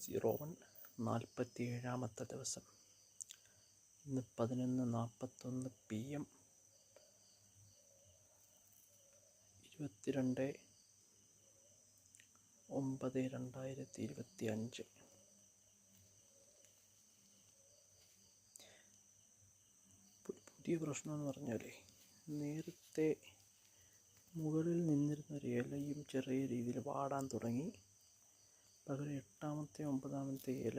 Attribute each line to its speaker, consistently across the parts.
Speaker 1: CP01 47ാമത്തെ ദിവസം. ഇന്ന് 11:41 PM 22/9/2025. പുതിയ പ്രശ്നം എന്ന് പറഞ്ഞാൽ നേരത്തെ മുകളിൽ നിന്നിരുന്നൊരു ഇലയും ചെറിയ രീതിയിൽ വാടാൻ തുടങ്ങി. പകരം 8ാമത്തെ 9ാമത്തെ ഇല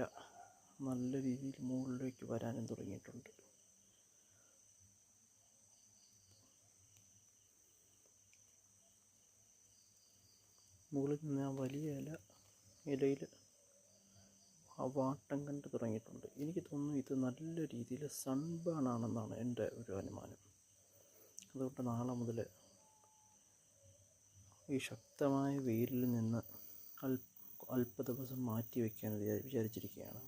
Speaker 1: നല്ല രീതിയിൽ മുകളിലേക്ക് വരാനും തുടങ്ങിയിട്ടുണ്ട്. മുകളിൽ നിന്ന് ആ വലിയ ഇലയിൽ ആ വാട്ടം കണ്ട് തുടങ്ങിയിട്ടുണ്ട്. എനിക്ക് തോന്നുന്നു ഇത് നല്ല രീതിയിൽ സൺബേൺ ആണെന്നാണ് എൻ്റെ ഒരു അനുമാനം. അതുകൊണ്ട് നാളെ മുതൽ ഈ ശക്തമായ വെയിലിൽ നിന്ന് അല്പ ദിവസം മാറ്റി വയ്ക്കാൻ വിചാരിച്ചിരിക്കുകയാണ്.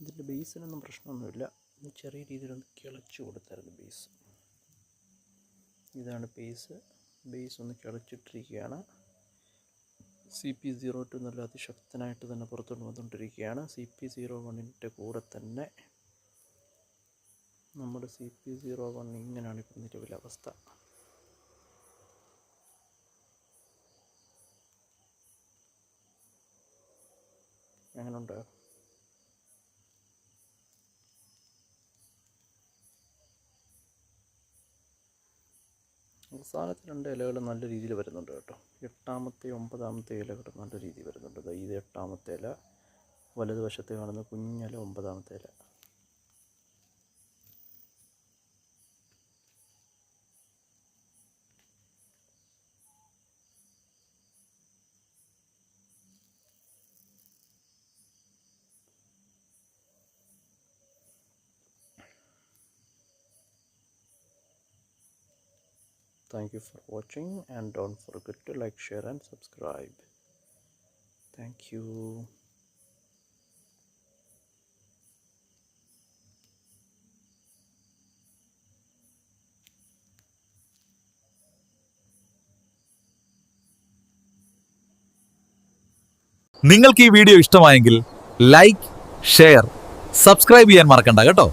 Speaker 1: ഇതിൻ്റെ ബേസിനൊന്നും പ്രശ്നമൊന്നുമില്ല. ചെറിയ രീതിയിലൊന്ന് കിളച്ചു കൊടുത്തായിരുന്നു ബേസ്. ഇതാണ് ബേസ് ഒന്ന് കിളച്ചിട്ടിരിക്കുകയാണ്. CP02 നല്ല അതിശക്തനായിട്ട് തന്നെ പുറത്തോട്ട് വന്നുകൊണ്ടിരിക്കുകയാണ്. CP01ൻ്റെ കൂടെ തന്നെ നമ്മുടെ CP01 ഇങ്ങനെയാണ് ഇപ്പം നിലവിലെ അവസ്ഥ. എങ്ങനെയുണ്ട്? അവസാനത്തെ 2 ഇലകൾ നല്ല രീതിയിൽ വരുന്നുണ്ട് കേട്ടോ. 8ാമത്തെ 9ാമത്തെ ഇലകൾ നല്ല രീതിയിൽ വരുന്നുണ്ട്. ഇത് 8ാമത്തെ ഇല, വലതുവശത്ത് കാണുന്ന കുഞ്ഞില 9ാമത്തെ ഇല. Thank you for watching, and don't forget to like, share and subscribe. Thank you.
Speaker 2: നിങ്ങൾക്ക് ഈ വീഡിയോ ഇഷ്ടമായെങ്കിൽ ലൈക്ക്, ഷെയർ, സബ്സ്ക്രൈബ് ചെയ്യാൻ മറക്കണ്ട കേട്ടോ.